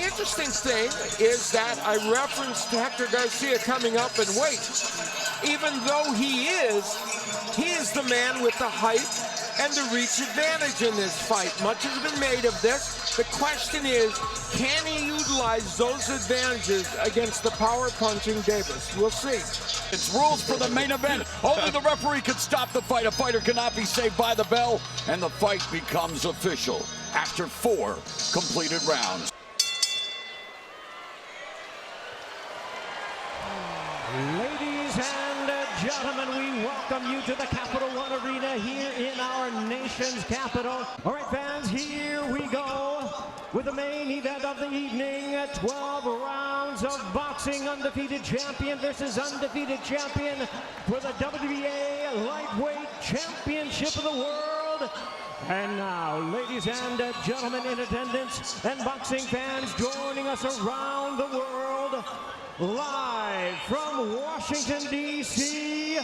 interesting thing is that I referenced Hector Garcia coming up in weight. Even though he is the man with the height and the reach advantage in this fight. Much has been made of this. The question is, can he utilize those advantages against the power-punching Davis? We'll see. It's rules for the main event. Only the referee can stop the fight. A fighter cannot be saved by the bell, and the fight becomes official after 4 completed rounds. Ladies and gentlemen, we welcome you to the Capital One Arena here in our nation's capital. All right, fans, here we go with the main event of the evening. 12 rounds of boxing. Undefeated champion versus undefeated champion for the WBA Lightweight Championship of the World. And now, ladies and gentlemen in attendance and boxing fans joining us around the world, live from Washington, D.C.,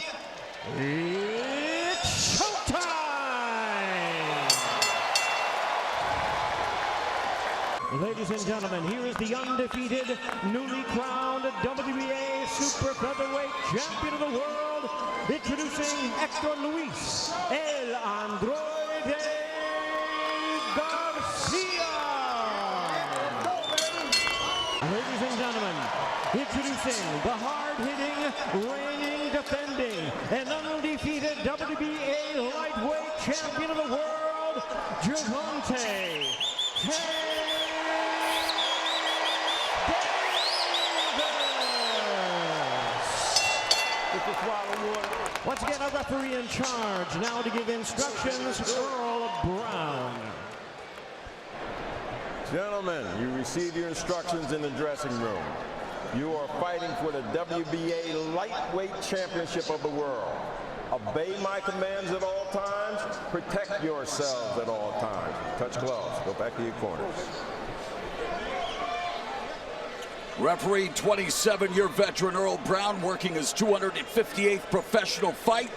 it's showtime! Ladies and gentlemen, here is the undefeated, newly crowned WBA Super Featherweight Champion of the World, introducing Héctor Luis El Androide Garcia! Ladies and gentlemen, introducing the hard-hitting, reigning, defending, and undefeated WBA Lightweight Champion of the World, Gervonta Davis! Once again, a referee in charge now to give instructions, Earl Brown. Gentlemen, you received your instructions in the dressing room. You are fighting for the WBA Lightweight Championship of the World. Obey my commands at all times. Protect yourselves at all times. Touch gloves. Go back to your corners. Referee, 27-year veteran Earl Brown, working his 258th professional fight.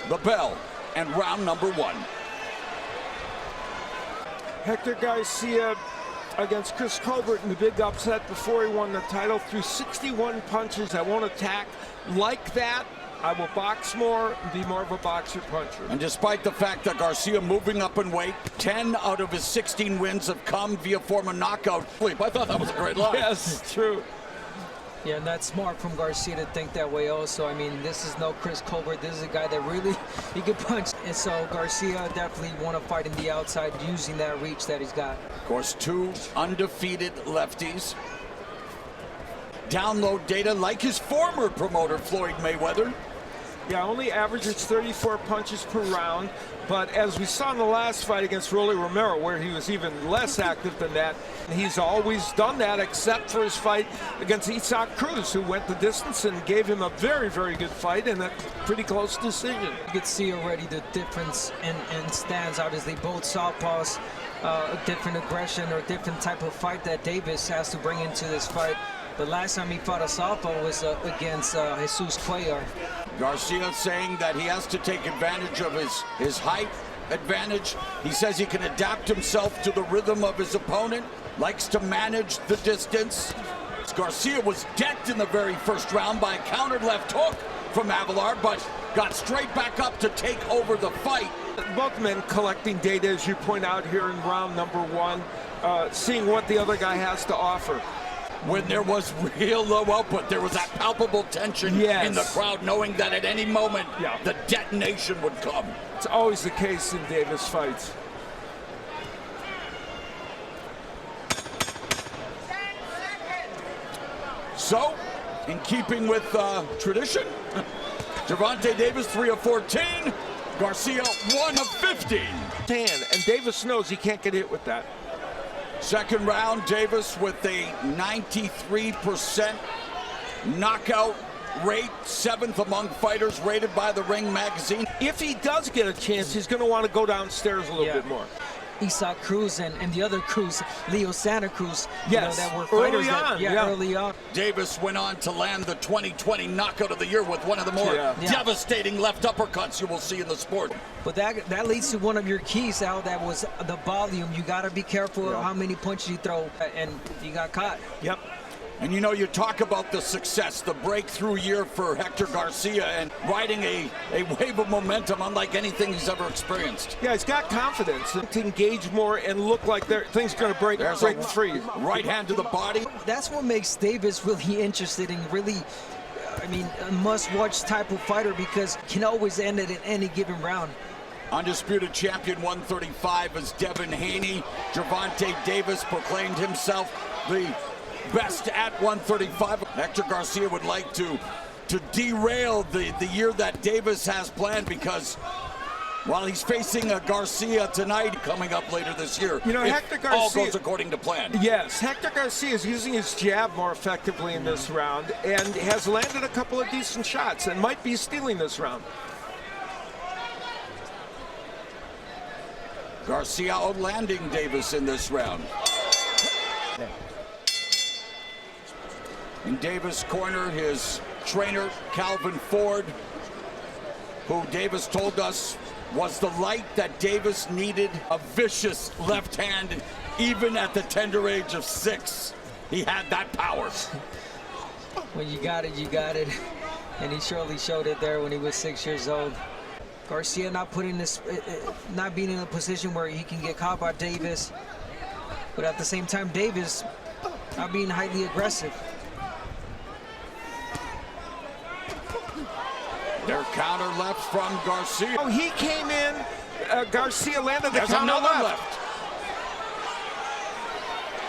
The bell and round number 1. Hector Garcia against Chris Colbert in the big upset before he won the title. Threw 61 punches. I won't attack like that. I will box more and be more of a boxer-puncher. And despite the fact that Garcia moving up in weight, 10 out of his 16 wins have come via form of knockout. I thought that was a great line. Yes, it's true. Yeah, and that's smart from Garcia to think that way also. I mean, this is no Chris Colbert. This is a guy that really, he can punch. And so Garcia definitely want to fight in the outside using that reach that he's got. Of course, 2 undefeated lefties. Download data like his former promoter, Floyd Mayweather. Yeah, only averages 34 punches per round, but as we saw in the last fight against Rolly Romero, where he was even less active than that, he's always done that except for his fight against Isaac Cruz, who went the distance and gave him a very, very good fight and a pretty close decision. You could see already the difference in stance. Obviously, both southpaws, a different aggression or different type of fight that Davis has to bring into this fight. The last time he fought a southpaw was against Jesus Cuellar. Garcia saying that he has to take advantage of his height advantage. He says he can adapt himself to the rhythm of his opponent, likes to manage the distance. Garcia was decked in the very first round by a countered left hook from Avalar, but got straight back up to take over the fight. Both men collecting data, as you point out here in round number 1, seeing what the other guy has to offer. When there was real low output, there was that palpable tension in the crowd, knowing that at any moment the detonation would come. It's always the case in Davis fights. So, in keeping with tradition, Gervonta Davis 3 of 14, Garcia 1 of 15. And Davis knows he can't get hit with that. Second round, Davis with a 93% knockout rate, 7th among fighters rated by the Ring magazine. If he does get a chance, he's going to want to go downstairs a little bit more. Isaac Cruz and the other Cruz, Leo Santa Cruz, yes, that were fighters early on. Davis went on to land the 2020 knockout of the year with one of the more devastating left uppercuts you will see in the sport. But that leads to one of your keys, Al. That was the volume. You got to be careful of how many punches you throw, and you got caught. Yep. And you know, you talk about the success, the breakthrough year for Hector Garcia, and riding a wave of momentum unlike anything he's ever experienced. Yeah, he's got confidence to engage more and look like things are going to break free. Right hand to the body. That's what makes Davis really interested and really, I mean, a must-watch type of fighter, because he can always end it in any given round. Undisputed champion 135 is Devin Haney. Gervonta Davis proclaimed himself the best at 135. Hector Garcia would like to derail the year that Davis has planned, because while he's facing a Garcia tonight coming up later this year, you know, Hector Garcia, all goes according to plan. Yes, Hector Garcia is using his jab more effectively in this round and has landed a couple of decent shots and might be stealing this round. Garcia outlanding Davis in this round. In Davis' corner, his trainer, Calvin Ford, who Davis told us was the light that Davis needed. A vicious left hand, even at the tender age of 6. He had that power. When you got it, you got it. And he surely showed it there when he was 6 years old. Garcia not being in a position where he can get caught by Davis, but at the same time, Davis not being highly aggressive. Their counter left from Garcia. Oh, he came in. Garcia landed the There's counter another left.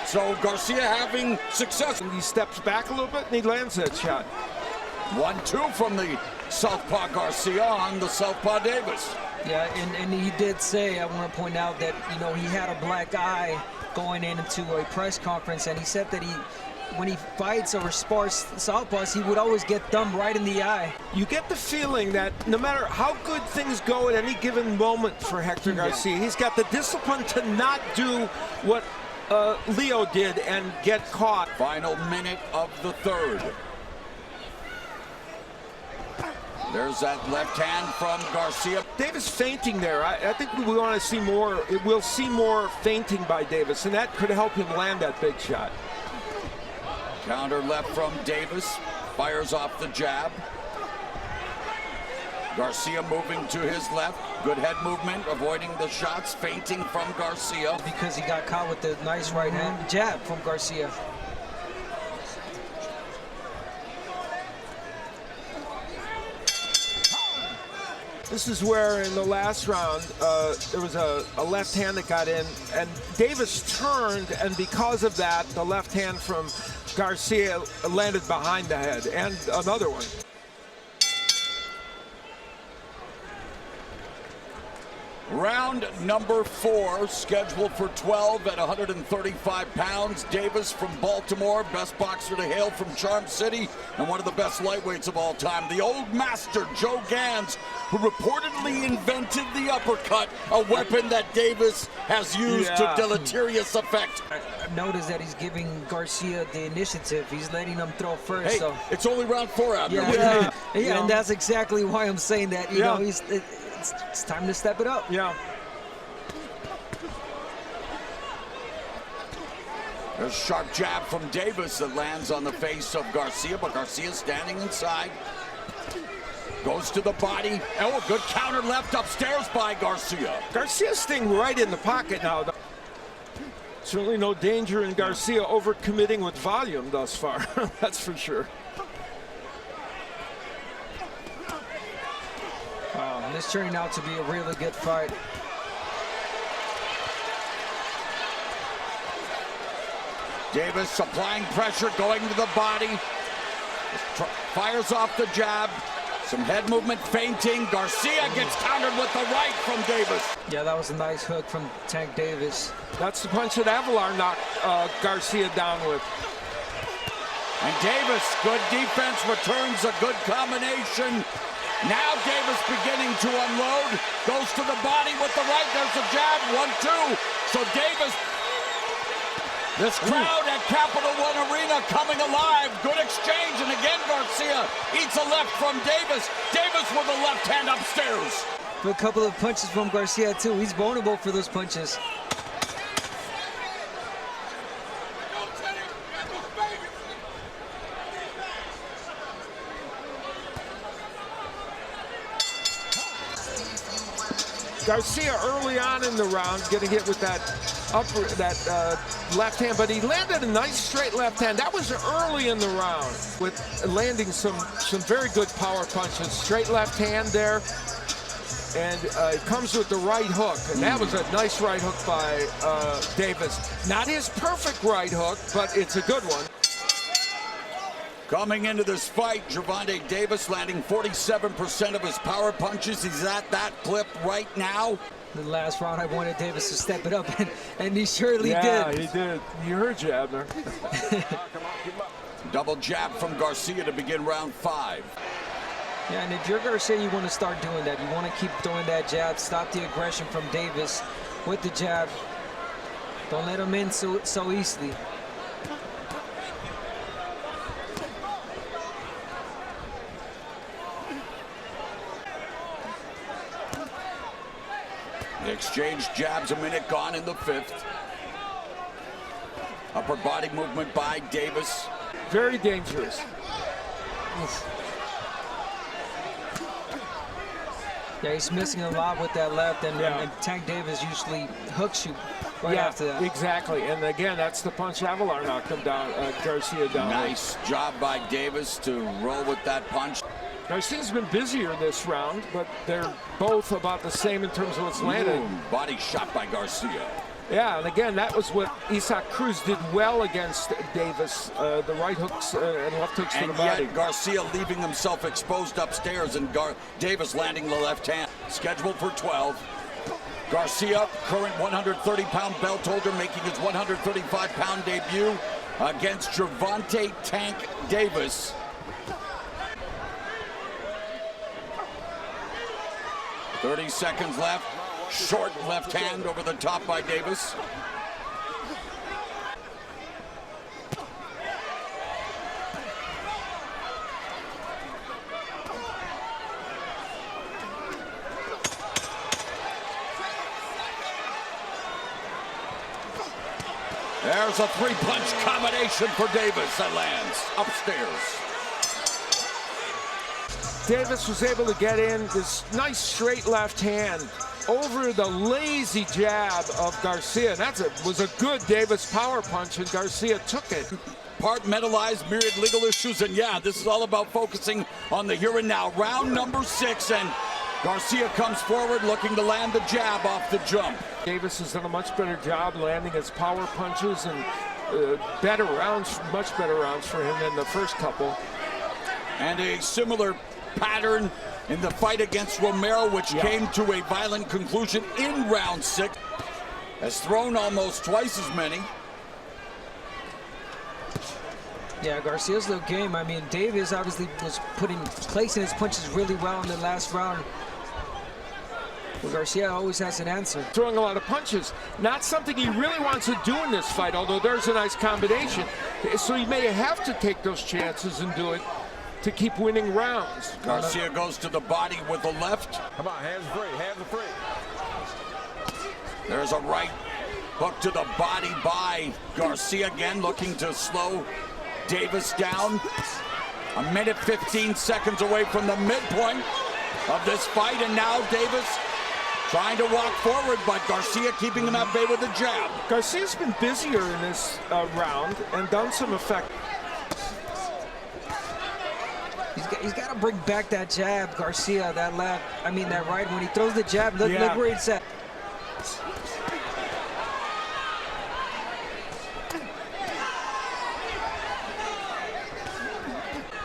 So Garcia having success. And he steps back a little bit and he lands that shot. 1-2 from the southpaw Garcia on the southpaw Davis. Yeah, and he did say, I want to point out that, you know, he had a black eye going into a press conference, and he said that when he fights or spars southpaws, he would always get thumbed right in the eye. You get the feeling that no matter how good things go at any given moment for Hector Garcia, he's got the discipline to not do what Leo did and get caught. Final minute of the third. There's that left hand from Garcia. Davis feinting there. I think we want to see more. We'll see more feinting by Davis, and that could help him land that big shot. Counter left from Davis. Fires off the jab. Garcia moving to his left. Good head movement, avoiding the shots. Feinting from Garcia. Because he got caught with the nice right hand jab from Garcia. This is where in the last round there was a left hand that got in, and Davis turned, and because of that, the left hand from Garcia landed behind the head, and another one. Round number 4, scheduled for 12 at 135 pounds. Davis from Baltimore, best boxer to hail from Charm City, and one of the best lightweights of all time. The old master, Joe Gans, who reportedly invented the uppercut, a weapon that Davis has used to deleterious effect. I've noticed that he's giving Garcia the initiative. He's letting him throw first. Hey, so it's only round 4 out there. Yeah, and that's exactly why I'm saying that. You know, it's time to step it up. Yeah. There's a sharp jab from Davis that lands on the face of Garcia, but Garcia standing inside. Goes to the body. Oh, a good counter left upstairs by Garcia. Garcia's staying right in the pocket now. Certainly no danger in Garcia overcommitting with volume thus far. That's for sure. This turning out to be a really good fight. Davis applying pressure, going to the body. Fires off the jab. Some head movement, feinting. Garcia gets countered with the right from Davis. Yeah, that was a nice hook from Tank Davis. That's the punch that Avalar knocked Garcia down with. And Davis, good defense, returns a good combination. Now Davis beginning to unload. Goes to the body with the right. There's a jab. 1-2. So Davis. This crowd at Capital One Arena coming alive. Good exchange. And again, Garcia eats a left from Davis. Davis with a left hand upstairs. A couple of punches from Garcia, too. He's vulnerable for those punches. Garcia early on in the round getting hit with that left hand, but he landed a nice straight left hand. That was early in the round with landing some very good power punches. Straight left hand there, and it comes with the right hook, and that was a nice right hook by Davis. Not his perfect right hook, but it's a good one. Coming into this fight, Gervonta Davis landing 47% of his power punches. He's at that clip right now. The last round, I wanted Davis to step it up, and he surely did. Yeah, he did. You heard you, Abner. Double jab from Garcia to begin round 5. Yeah, and if you're Garcia, you want to start doing that. You want to keep throwing that jab, stop the aggression from Davis with the jab. Don't let him in so easily. The exchange jabs, a minute gone in the 5th. Upper body movement by Davis. Very dangerous. Oof. Yeah, he's missing a lot with that left, and Tank Davis usually hooks you right after that. Exactly, and again, that's the punch Avalar knocked him down, Garcia down. Nice job by Davis to roll with that punch. Garcia's been busier this round, but they're both about the same in terms of what's landed. Ooh, body shot by Garcia. Yeah, and again, that was what Isaac Cruz did well against Davis. The right hooks and left hooks to the body. Yet Garcia leaving himself exposed upstairs, and Davis landing the left hand. Scheduled for 12. Garcia, current 130-pound belt holder, making his 135-pound debut against Gervonta Tank Davis. 30 seconds left. Short left hand over the top by Davis. There's a three-punch combination for Davis that lands upstairs. Davis was able to get in this nice straight left hand over the lazy jab of Garcia. And was a good Davis power punch, and Garcia took it. Compartmentalized, myriad legal issues, and yeah, this is all about focusing on the here and now. Round number 6, and Garcia comes forward looking to land the jab off the jump. Davis has done a much better job landing his power punches, and better rounds, much better rounds for him than the first couple. And a similar pattern in the fight against Romero, which came to a violent conclusion in round 6. Has thrown almost twice as many. Yeah, Garcia's little game. I mean, Davis obviously was placing his punches really well in the last round. But Garcia always has an answer. Throwing a lot of punches. Not something he really wants to do in this fight, although there's a nice combination. So he may have to take those chances and do it to keep winning rounds. Garcia goes to the body with the left. Come on, hands free, hands are free. There's a right hook to the body by Garcia, again looking to slow Davis down. A minute 15 seconds away from the midpoint of this fight, and now Davis trying to walk forward, but Garcia keeping him at bay with a jab. Garcia's been busier in this round and done some effect. He's got to bring back that jab, Garcia, that left. I mean, that right. When he throws the jab, look where it's at.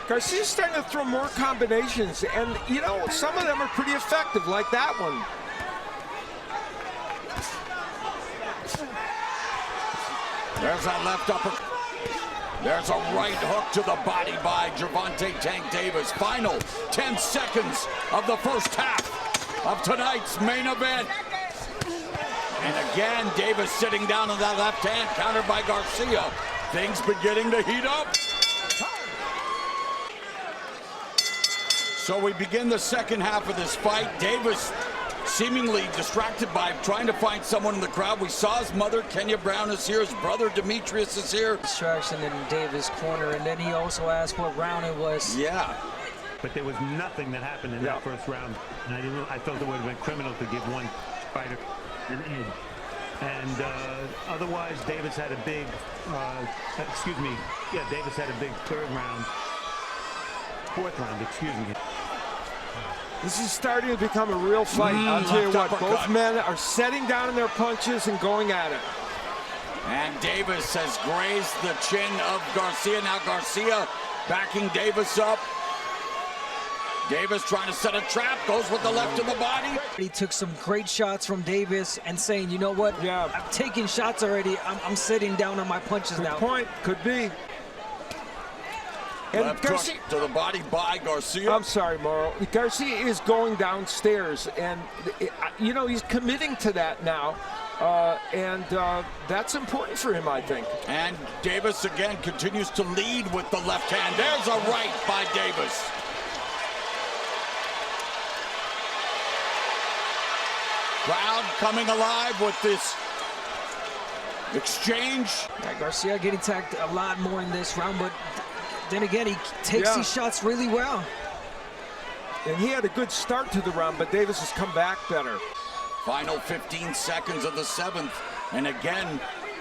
Garcia's starting to throw more combinations, and, you know, some of them are pretty effective, like that one. There's that left upper. There's a right hook to the body by Gervonta "Tank" Davis. Final 10 seconds of the first half of tonight's main event. And again, Davis sitting down on that left hand, countered by Garcia. Things beginning to heat up. So we begin the second half of this fight. Davis seemingly distracted by trying to find someone in the crowd. We saw his mother, Kenya Brown, is here. His brother, Demetrius, is here. Distraction in Davis' corner, and then he also asked what round it was. Yeah. But there was nothing that happened in that first round. And I felt it would have been criminal to give one fighter an edge. And otherwise, Davis had a big, Davis had a big fourth round, excuse me. This is starting to become a real fight. I'll tell you what, both men are setting down their punches and going at it. And Davis has grazed the chin of Garcia. Now Garcia backing Davis up. Davis trying to set a trap, goes with the left of the body. He took some great shots from Davis and saying, you know what, I'm taking shots already. I'm sitting down on my punches now. Good point, could be. And Left Garcia, hook to the body by Garcia. I'm sorry, Mauro. Garcia is going downstairs, and you know he's committing to that now, and that's important for him, I think. And Davis again continues to lead with the left hand. There's a right by Davis. Crowd coming alive with this exchange. Yeah, Garcia getting tagged a lot more in this round, but then again, he takes these shots really well. And he had a good start to the round, but Davis has come back better. Final 15 seconds of the seventh. And again,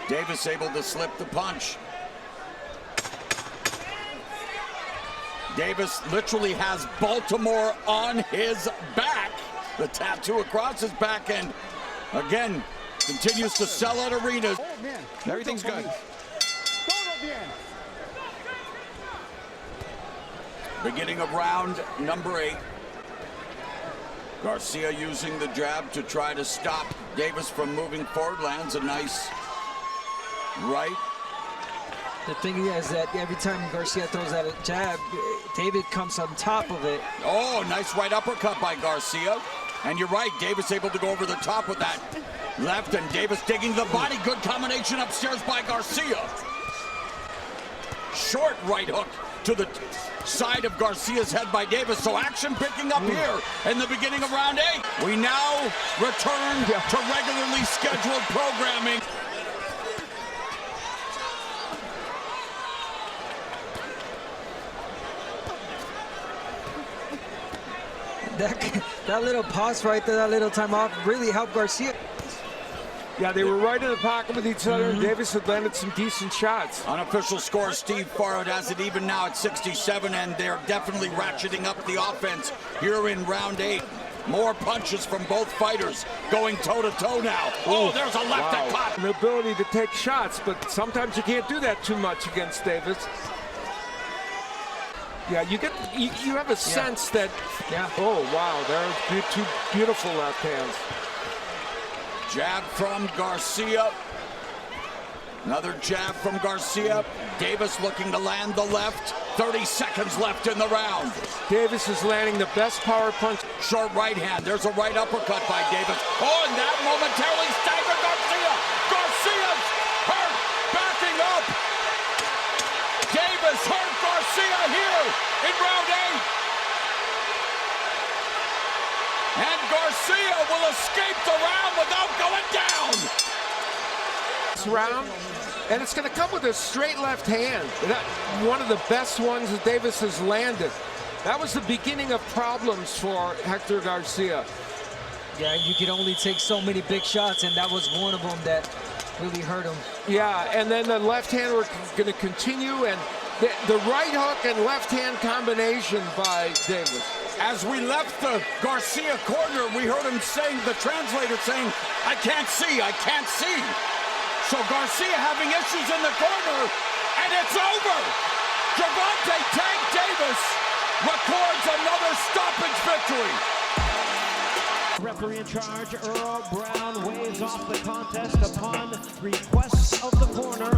Davis able to slip the punch. Davis literally has Baltimore on his back. The tattoo across his back, and again, continues to sell at arenas. Everything's good. Beginning of round number 8. Garcia using the jab to try to stop Davis from moving forward. Lands a nice right. The thing is that every time Garcia throws that jab, David comes on top of it. Oh, nice right uppercut by Garcia. And you're right, Davis able to go over the top with that left, and Davis digging the body. Good combination upstairs by Garcia. Short right hook to the side of Garcia's head by Davis. So action picking up here in the beginning of round 8. We now return to regularly scheduled programming. That little pause right there, that little time off, really helped Garcia. Yeah, they were right in the pocket with each other, and Davis had landed some decent shots. Unofficial score, Steve Farrod has it even now at 67, and they're definitely ratcheting up the offense here in round 8. More punches from both fighters going toe-to-toe now. Oh, there's a left that caught. The ability to take shots, but sometimes you can't do that too much against Davis. Yeah, you have a sense that, oh, wow, there are two beautiful left hands. Jab from Garcia. Another jab from Garcia. Davis looking to land the left. 30 seconds left in the round. Davis is landing the best power punch. Short right hand. There's a right uppercut by Davis. Oh, and that momentarily staggered Garcia. Garcia's hurt, backing up. Davis hurt Garcia here in round 8. And Garcia will escape the round without going down. This round, and it's going to come with a straight left hand. One of the best ones that Davis has landed. That was the beginning of problems for Héctor Garcia. Yeah, you can only take so many big shots, and that was one of them that really hurt him. Yeah, and then the left hand were going to continue, and the right hook and left hand combination by Davis. As we left the Garcia corner, we heard him saying, the translator saying, I can't see, I can't see. So Garcia having issues in the corner, and it's over. Gervonta "Tank" Davis records another stoppage victory. Referee in charge, Earl Brown, waves off the contest upon request of the corner.